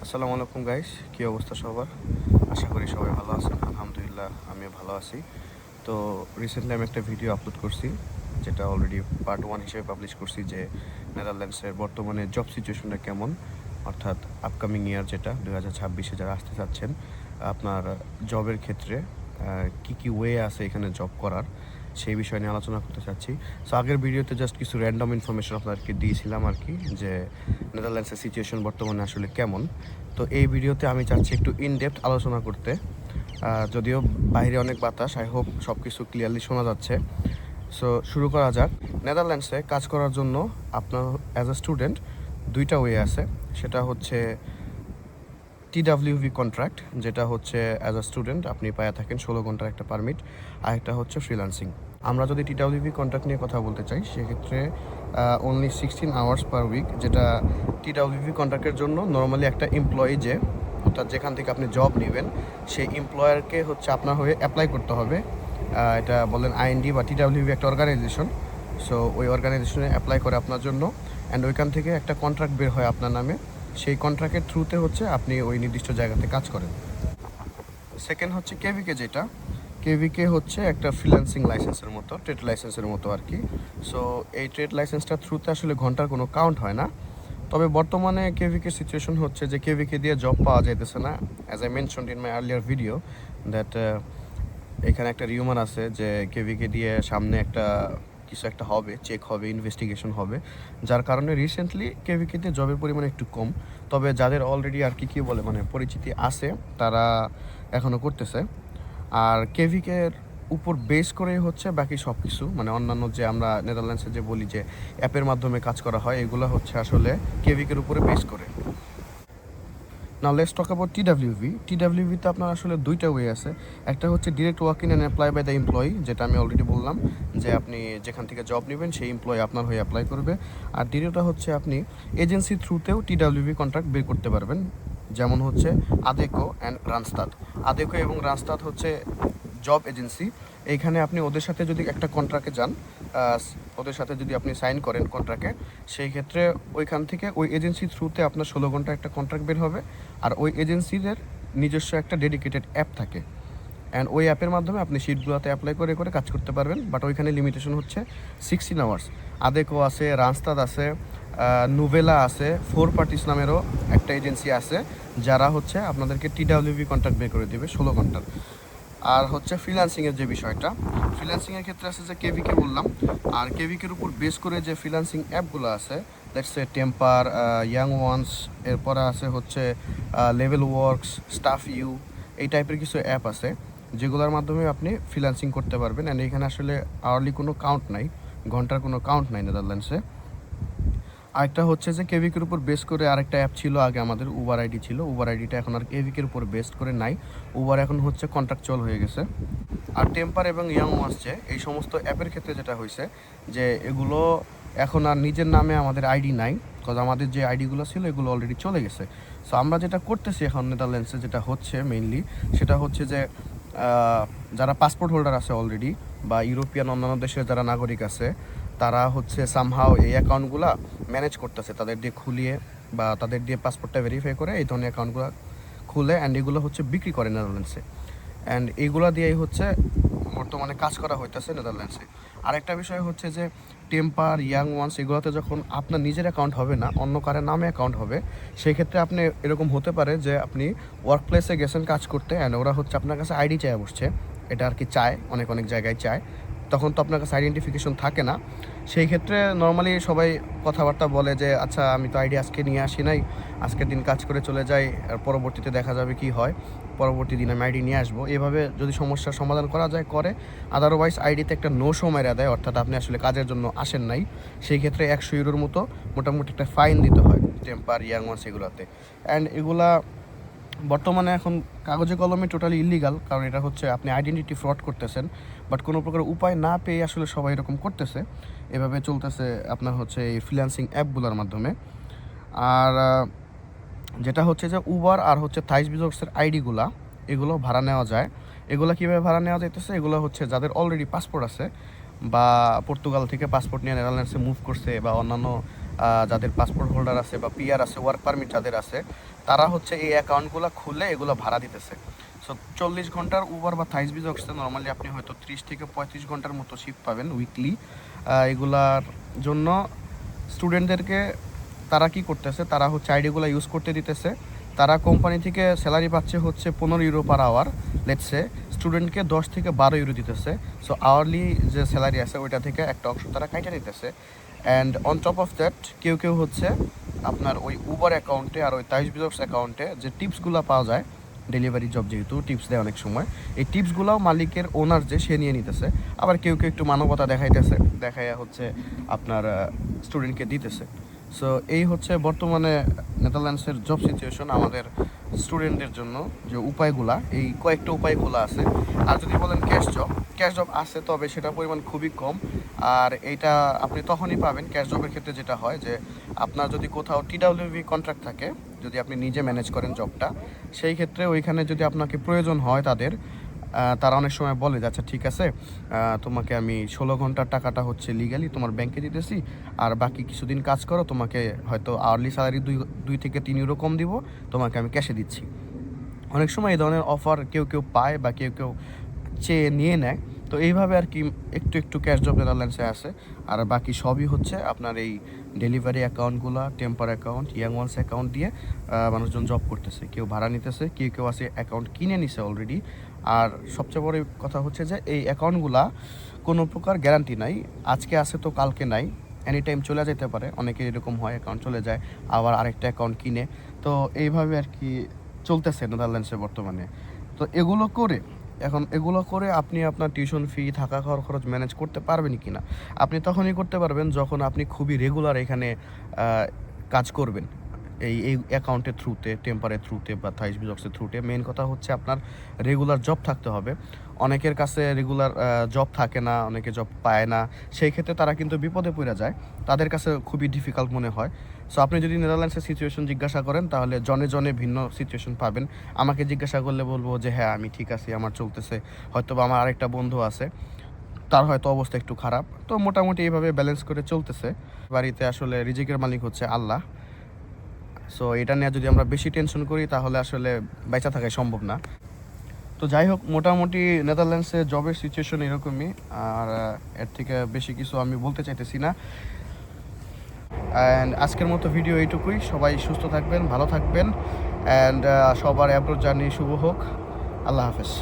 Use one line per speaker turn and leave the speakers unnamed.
আসসালামু আলাইকুম গাইস, কী অবস্থা সবার? আশা করি সবাই ভালো আছেন। আলহামদুলিল্লাহ আমিও ভালো আছি। তো রিসেন্টলি আমি একটা ভিডিও আপলোড করছি, যেটা অলরেডি পার্ট 1 হিসেবে পাবলিশ করছি, যে নেদারল্যান্ডসের বর্তমানে জব সিচুয়েশনটা কেমন, অর্থাৎ আপকামিং ইয়ার যেটা 2026-এ যারা আসতে চাচ্ছেন আপনার জবের ক্ষেত্রে কী কী ওয়ে আছে এখানে জব করার, সেই বিষয় নিয়ে আলোচনা করতে চাচ্ছি। সো আগের ভিডিওতে জাস্ট কিছু র্যান্ডম ইনফরমেশন আপনাদেরকে দিয়েছিলাম আর কি, যে নেদারল্যান্ডসের সিচুয়েশন বর্তমানে আসলে কেমন। তো এই ভিডিওতে আমি চাচ্ছি একটু ইনডেপথ আলোচনা করতে। যদিও বাইরে অনেক বাতাস, আই হোপ সব কিছু ক্লিয়ারলি শোনা যাচ্ছে। সো শুরু করা যাক। নেদারল্যান্ডসে কাজ করার জন্য আপনার অ্যাজ এ স্টুডেন্ট দুইটা ওয়ে আছে। সেটা হচ্ছে টিডাব্লিউভি কন্ট্রাক্ট, যেটা হচ্ছে অ্যাজ আ স্টুডেন্ট আপনি পাওয়া থাকেন 16 ঘন্টার একটা পারমিট। আর একটা হচ্ছে ফ্রিল্যান্সিং। আমরা যদি টিডাব্লিউভি কন্ট্রাক্ট নিয়ে কথা বলতে চাই, সেক্ষেত্রে অনলি 16 আওয়ার্স পার উইক, যেটা টিডাব্লিউভি কন্ট্রাক্টের জন্য নর্মালি একটা এমপ্লয়ি, যে অর্থাৎ যেখান থেকে আপনি জব নেবেন সেই এমপ্লয়ারকে হচ্ছে আপনার হয়ে অ্যাপ্লাই করতে হবে। এটা বলেন আইএনডি বা টিডাব্লিউভি একটা অর্গানাইজেশন। সো ওই অর্গানাইজেশনে অ্যাপ্লাই করে আপনার জন্য, অ্যান্ড ওইখান থেকে একটা কন্ট্রাক্ট বের হয় আপনার নামে। সেই কন্ট্রাক্টের থ্রুতে হচ্ছে আপনি ওই নির্দিষ্ট জায়গাতে কাজ করেন। সেকেন্ড হচ্ছে কেভিকে, যেটা কেভিকে হচ্ছে একটা ফ্রিল্যান্সিং লাইসেন্সের মতো, ট্রেড লাইসেন্সের মতো আর কি। সো এই ট্রেড লাইসেন্সটার থ্রুতে আসলে ঘন্টার কোনো কাউন্ট হয় না। তবে বর্তমানে কেভিকে সিচুয়েশন হচ্ছে যে কেভিকে দিয়ে জব পাওয়া যাইতেছে না। As I mentioned in my earlier video that এখানে একটা রিউমার আছে যে কেভিকে দিয়ে সামনে একটা কিছু একটা হবে, চেক হবে, ইনভেস্টিগেশন হবে, যার কারণে রিসেন্টলি কেভিকেতে জবের পরিমাণ একটু কম। তবে যাদের অলরেডি আর কি বলে মানে পরিচিতি আছে, তারা এখনও করতেছে। আর কেভিকের উপর বেস করেই হচ্ছে বাকি সব কিছু, মানে অন্যান্য যে আমরা নেদারল্যান্ডসে যে বলি যে অ্যাপের মাধ্যমে কাজ করা হয়, এগুলো হচ্ছে আসলে কেভিকের উপরে বেস করে। Now let's talk about টিডাব্লিউভি। টিডাব্লিউভিতে আপনার আসলে দুইটা ওয়ে আছে। একটা হচ্ছে direct walk in and apply by the employee, যেটা আমি অলরেডি বললাম, যে আপনি যেখান থেকে জব নেবেন সেই এমপ্লয়ি আপনার হয়ে অ্যাপ্লাই করবে। আর দ্বিতীয়টা হচ্ছে আপনি এজেন্সির থ্রুতেও টিডাব্লিউভি কন্ট্রাক্ট বের করতে পারবেন, যেমন হচ্ছে আদেকো অ্যান্ড রানস্তাদ। আদেকো এবং রানস্তাদ হচ্ছে জব এজেন্সি। এইখানে আপনি ওদের সাথে যদি একটা কন্ট্রাক্টে যান, ওদের সাথে যদি আপনি সাইন করেন কন্ট্রাক্টে, সেই ক্ষেত্রে ওইখান থেকে ওই এজেন্সির থ্রুতে আপনার 16 ঘন্টা একটা কন্ট্রাক্ট বের হবে। আর ওই এজেন্সিদের নিজস্ব একটা ডেডিকেটেড অ্যাপ থাকে, অ্যান্ড ওই অ্যাপের মাধ্যমে আপনি শিটগুলোতে অ্যাপ্লাই করে করে কাজ করতে পারবেন। বাট ওইখানে লিমিটেশন হচ্ছে 16 আওয়ার্স। আদেকো আছে, রানস্তাদ আছে, নুভেলা আছে, ফোর পার্টিস নামেরও একটা এজেন্সি আছে, যারা হচ্ছে আপনাদেরকে টিডাব্লিউভি কন্ট্রাক্ট বের করে দেবে 16 ঘন্টার। আর হচ্ছে ফ্রিল্যান্সিংয়ের যে বিষয়টা, ফ্রিল্যান্সিংয়ের ক্ষেত্রে আছে যে কেভিকে বললাম, আর কেভিকের উপর বেস করে যে ফ্রিল্যান্সিং অ্যাপগুলো আছে, let's a temper, young ones, এরপরে আছে হচ্ছে লেভেল ওয়ার্কস, স্টাফ ইউ, এই টাইপের কিছু অ্যাপ আছে যেগুলোর মাধ্যমে আপনি ফ্রিল্যান্সিং করতে পারবেন। অ্যান্ড এখানে আসলে আওয়ারলি কোনো কাউন্ট নাই, ঘন্টার কোনো কাউন্ট নাই নেদারল্যান্ডসে। আরেকটা হচ্ছে যে কেভিকের উপর বেস করে আরেকটা অ্যাপ ছিল আগে আমাদের, উবার আইডি ছিল। উবার আইডিটা এখন আর কেভিকের উপর বেস করে নাই, উবার এখন হচ্ছে কন্ট্রাকচুয়াল হয়ে গেছে। আর টেম্পার এবং ইয়াং ওয়ান্স, এই সমস্ত অ্যাপের ক্ষেত্রে যেটা হয়েছে যে এগুলো এখন আর নিজের নামে আমাদের আইডি নাই, বিকজ আমাদের যে আইডিগুলো ছিল এগুলো অলরেডি চলে গেছে। সো আমরা যেটা করতেছি এখন নেদারল্যান্ডসে, যেটা হচ্ছে মেইনলি, সেটা হচ্ছে যে যারা পাসপোর্ট হোল্ডার আছে অলরেডি, বা ইউরোপিয়ান অন্যান্য দেশের যারা নাগরিক আছে, তারা হচ্ছে সামহাও এই অ্যাকাউন্টগুলো ম্যানেজ করতেছে, তাদের দিয়ে খুলিয়ে বা তাদের দিয়ে পাসপোর্টটা ভেরিফাই করে এই ধরনের অ্যাকাউন্টগুলো খুলে, অ্যান্ড এগুলো হচ্ছে বিক্রি করে নেদারল্যান্ডসে। অ্যান্ড এইগুলো দিয়েই হচ্ছে বর্তমানে কাজ করা হইতেছে নেদারল্যান্ডসে। আরেকটা বিষয় হচ্ছে যে টেম্পার, ইয়াং ওয়ান্স, এগুলোতে যখন আপনার নিজের অ্যাকাউন্ট হবে না, অন্য কারোর নামে অ্যাকাউন্ট হবে, সেই ক্ষেত্রে আপনি এরকম হতে পারে যে আপনি ওয়ার্ক প্লেসে গেছেন কাজ করতে, অ্যান্ড ওরা হচ্ছে আপনার কাছে আইডি চায় বসছে, এটা আর কি চায়, অনেক অনেক জায়গায় চায়। তখন তো আপনার কাছে আইডেন্টিফিকেশন থাকে না। সেই ক্ষেত্রে নর্মালি সবাই কথাবার্তা বলে যে আচ্ছা আমি তো আইডি আজকে নিয়ে আসি নাই, আজকের দিন কাজ করে চলে যাই, আর পরবর্তীতে দেখা যাবে কি হয়, পরবর্তী দিন আমি আইডি নিয়ে আসবো। এভাবে যদি সমস্যার সমাধান করা যায় করে, আদারওয়াইজ আইডিতে একটা নো শো মেরা দেয়, অর্থাৎ আপনি আসলে কাজের জন্য আসেন নাই, সেই ক্ষেত্রে 100 ইউরোর মতো মোটামুটি একটা ফাইন দিতে হয় টেম্পার, ইয়াং ওয়ান্স এগুলোতে। অ্যান্ড এগুলা বর্তমানে এখন কাগজে কলমে টোটালি ইলিগাল, কারণ এটা হচ্ছে আপনি আইডেন্টিটি ফ্রড করতেছেন। বাট কোনো প্রকার উপায় না পেয়ে আসলে সবাই এরকম করতেছে, এভাবে চলতেছে আপনার হচ্ছে এই ফ্রিল্যান্সিং অ্যাপগুলোর মাধ্যমে। আর যেটা হচ্ছে যে উবার আর হচ্ছে থাইস বিজনেসের আইডিগুলা, এগুলো ভাড়া নেওয়া যায়। এগুলো কীভাবে ভাড়া নেওয়া যাইতেছে, এগুলো হচ্ছে যাদের অলরেডি পাসপোর্ট আছে, বা পর্তুগাল থেকে পাসপোর্ট নিয়ে নেদারল্যান্ডসে মুভ করছে, বা অন্যান্য যাদের পাসপোর্ট হোল্ডার আছে বা পিআর আছে, ওয়ার্ক পারমিট যাদের আছে, তারা হচ্ছে এই অ্যাকাউন্টগুলো খুলে এগুলো ভাড়া দিতেছে। সো 40 ঘন্টার উবার বা থাইস বিজক্সে নর্মালি আপনি হয়তো 30 থেকে 35 ঘন্টার মতো শিফট পাবেন উইকলি। এগুলার জন্য স্টুডেন্টদেরকে তারা কি করতেছে, তারা হচ্ছে আইডিগুলো ইউজ করতে দিতেছে। তারা কোম্পানি থেকে স্যালারি পাচ্ছে হচ্ছে 15 ইউরো পার আওয়ার, লেটসে স্টুডেন্টকে 10 থেকে 12 ইউরো দিতেছে। সো আওয়ারলি যে স্যালারি আছে ওইটা থেকে একটা অংশ তারা কাইটে নিতেছে। And on top of that কেউ কেউ হচ্ছে আপনার ওই উবার অ্যাকাউন্টে আর ওই তাইশ বিজক্স অ্যাকাউন্টে যে টিপসগুলো পাওয়া যায়, ডেলিভারি জব যেহেতু টিপস দেয় অনেক সময়, এই টিপসগুলোও মালিকের ওনার যে সে নিয়ে নিতেছে। আবার কেউ কেউ একটু মানবতা দেখাইতেছে, দেখাইয়া হচ্ছে আপনার স্টুডেন্টকে দিতেছে। সো এই হচ্ছে বর্তমানে নেদারল্যান্ডসের জব সিচুয়েশন আমাদের স্টুডেন্টদের জন্য। যে উপায়গুলা, এই কয়েকটা উপায় খোলা আছে। আর যদি বলেন ক্যাশ জব আছে, তবে সেটার পরিমাণ খুবই কম। আর এইটা আপনি তখনই পাবেন ক্যাশ জবের ক্ষেত্রে, যেটা হয় যে আপনার যদি কোথাও টিডাব্লিউভি কন্ট্রাক্ট থাকে, যদি আপনি নিজে ম্যানেজ করেন জবটা, সেই ক্ষেত্রে ওইখানে যদি আপনাকে প্রয়োজন হয় তাদের, তারা অনেক সময় বলে যে আচ্ছা ঠিক আছে, তোমাকে আমি 16 ঘন্টার টাকাটা হচ্ছে লিগালি তোমার ব্যাংকে দিতেছি, আর বাকি কিছুদিন কাজ করো, তোমাকে হয়তো আওয়ারলি স্যালারি 2 থেকে 3 ইউরো কম দিব, তোমাকে আমি ক্যাশে দিচ্ছি। অনেক সময় এই ধরনের অফার কেউ কেউ পায় বা কেউ কেউ চেয়ে নিয়ে নেয়। তো এইভাবে আর কি একটু একটু ক্যাশ জব নেদারল্যান্ডসে আছে। আর বাকি সবই হচ্ছে আপনার এই ডেলিভারি অ্যাকাউন্টগুলো, temper account, young ones account দিয়ে মানুষজন জব করতেছে। কেউ ভাড়া নিতেছে, কেউ কেউ আছে অ্যাকাউন্ট কিনে নিছে অলরেডি। আর সবচেয়ে বড় কথা হচ্ছে যে এই অ্যাকাউন্টগুলা কোনো প্রকার গ্যারান্টি নাই, আজকে আছে তো কালকে নাই, এনি টাইম চলে যেতে পারে। অনেকে এরকম হয়, অ্যাকাউন্ট চলে যায়, আবার আরেকটা অ্যাকাউন্ট কিনে। তো এইভাবে আর কি চলতেছে নেদারল্যান্ডসে বর্তমানে। তো এগুলো করে আপনি আপনার টিউশন ফি, থাকা খাওয়ার খরচ ম্যানেজ করতে পারবেন কি না, আপনি তখনই করতে পারবেন যখন আপনি খুবই রেগুলার এখানে কাজ করবেন। এই অ্যাকাউন্টের থ্রুতে, টেম্পারের থ্রুতে বা থাইস বিজক্সের থ্রুতে। মেইন কথা হচ্ছে আপনার রেগুলার জব থাকতে হবে। অনেকের কাছে রেগুলার জব থাকে না, অনেকে জব পায় না, সেই ক্ষেত্রে তারা কিন্তু বিপদে পড়ে যায়, তাদের কাছে খুবই ডিফিকাল্ট মনে হয়। সো আপনি যদি নেদারল্যান্ডসের সিচুয়েশন জিজ্ঞাসা করেন, তাহলে জনে জনে ভিন্ন সিচুয়েশন পাবেন। আমাকে জিজ্ঞাসা করলে বলবো যে হ্যাঁ আমি ঠিক আছি, আমার চলতেছে। হয়তো বা আমার আরেকটা বন্ধু আছে, তার হয়তো অবস্থা একটু খারাপ। তো মোটামুটি এইভাবে ব্যালেন্স করে চলতেছে। বাড়িতে আসলে রিজিকের মালিক হচ্ছে আল্লাহ। সো এটা নিয়ে যদি আমরা বেশি টেনশন করি তাহলে আসলে বেঁচে থাকাই সম্ভব না। তো যাই হোক, মোটামুটি নেদারল্যান্ডসে জবের সিচুয়েশন এরকমই। আর এর থেকে বেশি কিছু আমি বলতে চাইতেছি না। অ্যান্ড আজকের মতো ভিডিও এইটুকুই। সবাই সুস্থ থাকবেন, ভালো থাকবেন, অ্যান্ড সবার অ্যাব্রোড জার্নি শুভ হোক। আল্লাহ হাফেজ।